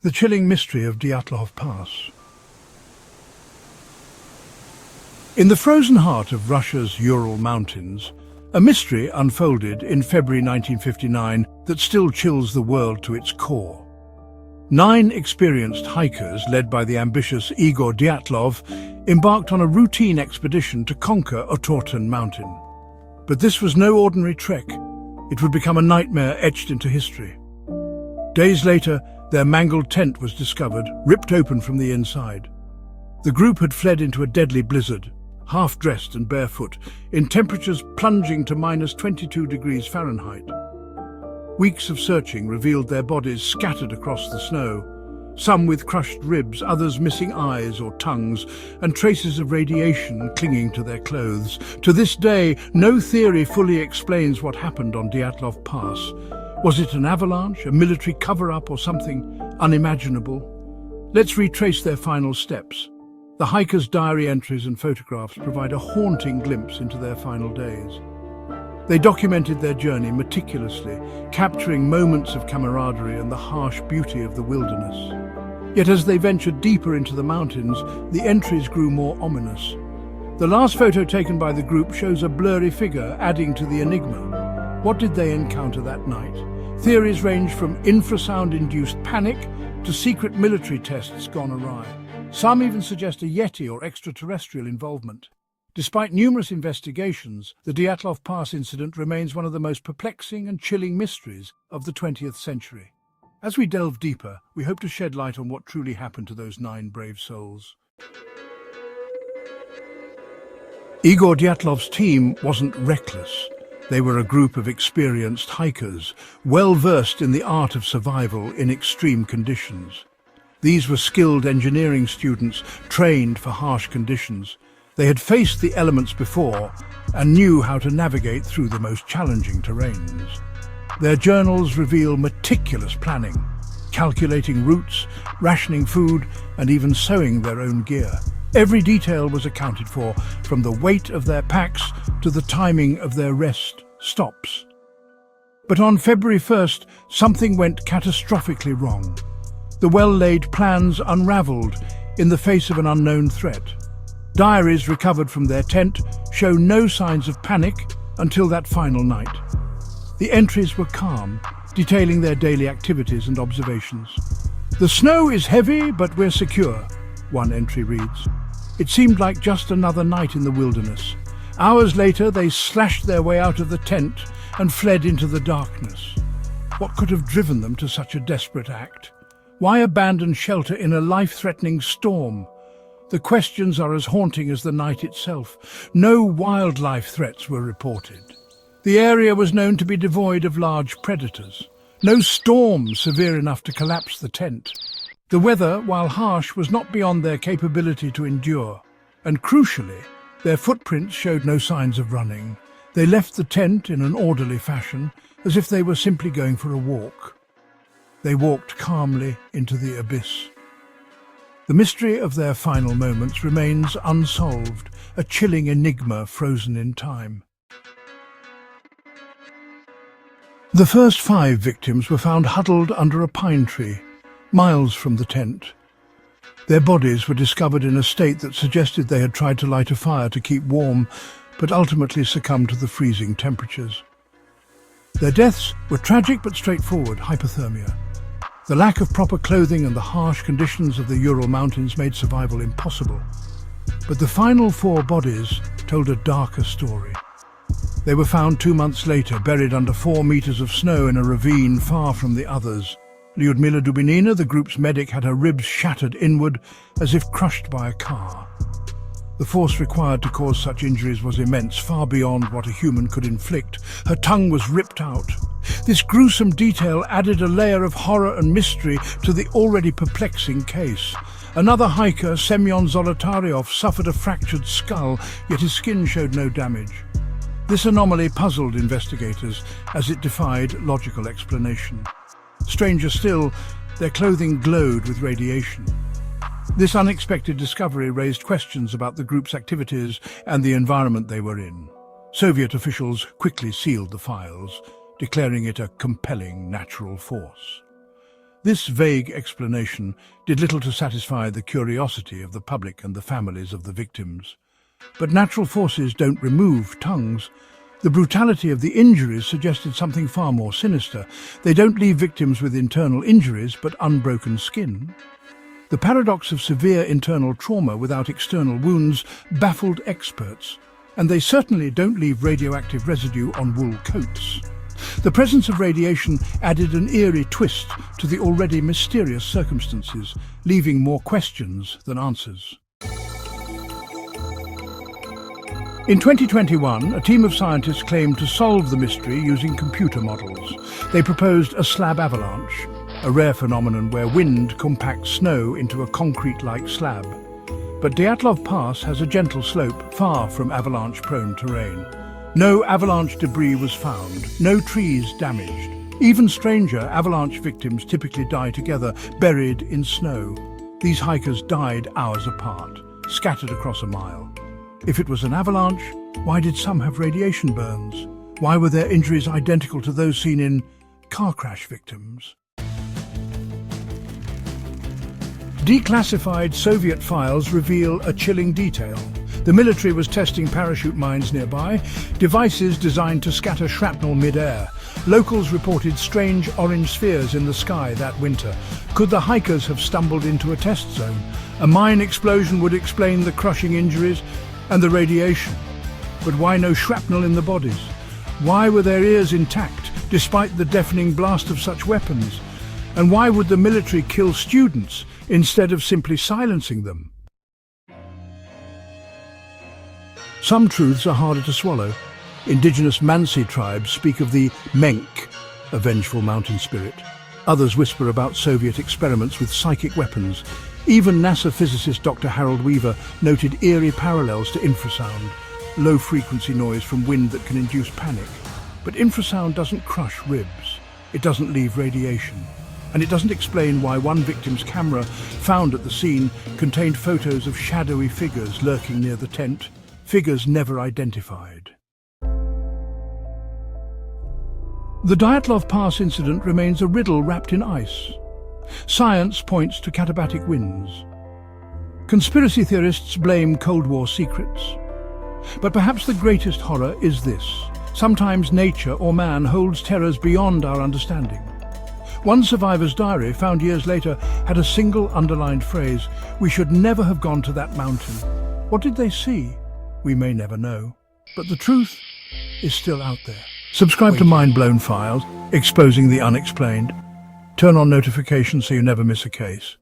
The chilling mystery of Dyatlov Pass. In the frozen heart of Russia's Ural Mountains, a mystery unfolded in February 1959 that still chills the world to its core. 9 experienced hikers, led by the ambitious Igor Dyatlov, embarked on a routine expedition to conquer Ural Mountain. But this was no ordinary trek. It would become a nightmare etched into history. Days later, their mangled tent was discovered, ripped open from the inside. The group had fled into a deadly blizzard, half-dressed and barefoot, in temperatures plunging to -22 degrees Fahrenheit. Weeks of searching revealed their bodies scattered across the snow, some with crushed ribs, others missing eyes or tongues, and traces of radiation clinging to their clothes. To this day, no theory fully explains what happened on Dyatlov Pass. Was it an avalanche, a military cover-up, or something unimaginable? Let's retrace their final steps. The hikers' diary entries and photographs provide a haunting glimpse into their final days. They documented their journey meticulously, capturing moments of camaraderie and the harsh beauty of the wilderness. Yet as they ventured deeper into the mountains, the entries grew more ominous. The last photo taken by the group shows a blurry figure, adding to the enigma. What did they encounter that night? Theories range from infrasound-induced panic to secret military tests gone awry. Some even suggest a Yeti or extraterrestrial involvement. Despite numerous investigations, the Dyatlov Pass incident remains one of the most perplexing and chilling mysteries of the 20th century. As we delve deeper, we hope to shed light on what truly happened to those 9 brave souls. Igor Dyatlov's team wasn't reckless. They were a group of experienced hikers, well-versed in the art of survival in extreme conditions. These were skilled engineering students, trained for harsh conditions. They had faced the elements before and knew how to navigate through the most challenging terrains. Their journals reveal meticulous planning, calculating routes, rationing food, and even sewing their own gear. Every detail was accounted for, from the weight of their packs to the timing of their rest stops. But on February 1st, something went catastrophically wrong. The well-laid plans unraveled in the face of an unknown threat. Diaries recovered from their tent show no signs of panic until that final night. The entries were calm, detailing their daily activities and observations. "The snow is heavy, but we're secure," one entry reads. It seemed like just another night in the wilderness. Hours later, they slashed their way out of the tent and fled into the darkness. What could have driven them to such a desperate act? Why abandon shelter in a life-threatening storm? The questions are as haunting as the night itself. No wildlife threats were reported. The area was known to be devoid of large predators. No storm severe enough to collapse the tent. The weather, while harsh, was not beyond their capability to endure. And crucially, their footprints showed no signs of running. They left the tent in an orderly fashion, as if they were simply going for a walk. They walked calmly into the abyss. The mystery of their final moments remains unsolved, a chilling enigma frozen in time. The first 5 victims were found huddled under a pine tree, miles from the tent. Their bodies were discovered in a state that suggested they had tried to light a fire to keep warm, but ultimately succumbed to the freezing temperatures. Their deaths were tragic but straightforward: hypothermia. The lack of proper clothing and the harsh conditions of the Ural Mountains made survival impossible. But the final 4 bodies told a darker story. They were found 2 months later, buried under 4 meters of snow in a ravine far from the others. Lyudmila Dubinina, the group's medic, had her ribs shattered inward as if crushed by a car. The force required to cause such injuries was immense, far beyond what a human could inflict. Her tongue was ripped out. This gruesome detail added a layer of horror and mystery to the already perplexing case. Another hiker, Semyon Zolotaryov, suffered a fractured skull, yet his skin showed no damage. This anomaly puzzled investigators as it defied logical explanation. Stranger still, their clothing glowed with radiation. This unexpected discovery raised questions about the group's activities and the environment they were in. Soviet officials quickly sealed the files, declaring it a compelling natural force. This vague explanation did little to satisfy the curiosity of the public and the families of the victims. But natural forces don't remove tongues. The brutality of the injuries suggested something far more sinister. They don't leave victims with internal injuries, but unbroken skin. The paradox of severe internal trauma without external wounds baffled experts, and they certainly don't leave radioactive residue on wool coats. The presence of radiation added an eerie twist to the already mysterious circumstances, leaving more questions than answers. In 2021, a team of scientists claimed to solve the mystery using computer models. They proposed a slab avalanche, a rare phenomenon where wind compacts snow into a concrete-like slab. But Dyatlov Pass has a gentle slope far from avalanche-prone terrain. No avalanche debris was found, no trees damaged. Even stranger, avalanche victims typically die together, buried in snow. These hikers died hours apart, scattered across a mile. If it was an avalanche, why did some have radiation burns? Why were their injuries identical to those seen in car crash victims? Declassified Soviet files reveal a chilling detail. The military was testing parachute mines nearby, devices designed to scatter shrapnel mid-air. Locals reported strange orange spheres in the sky that winter. Could the hikers have stumbled into a test zone? A mine explosion would explain the crushing injuries and the radiation. But why no shrapnel in the bodies? Why were their ears intact, despite the deafening blast of such weapons? And why would the military kill students instead of simply silencing them? Some truths are harder to swallow. Indigenous Mansi tribes speak of the Menk, a vengeful mountain spirit. Others whisper about Soviet experiments with psychic weapons. Even NASA physicist Dr. Harold Weaver noted eerie parallels to infrasound, low-frequency noise from wind that can induce panic. But infrasound doesn't crush ribs. It doesn't leave radiation. And it doesn't explain why one victim's camera found at the scene contained photos of shadowy figures lurking near the tent, figures never identified. The Dyatlov Pass incident remains a riddle wrapped in ice. Science points to katabatic winds. Conspiracy theorists blame Cold War secrets. But perhaps the greatest horror is this. Sometimes nature or man holds terrors beyond our understanding. One survivor's diary, found years later, had a single underlined phrase: "We should never have gone to that mountain." What did they see? We may never know. But the truth is still out there. Subscribe to Mind Blown Files, exposing the unexplained. Turn on notifications so you never miss a case.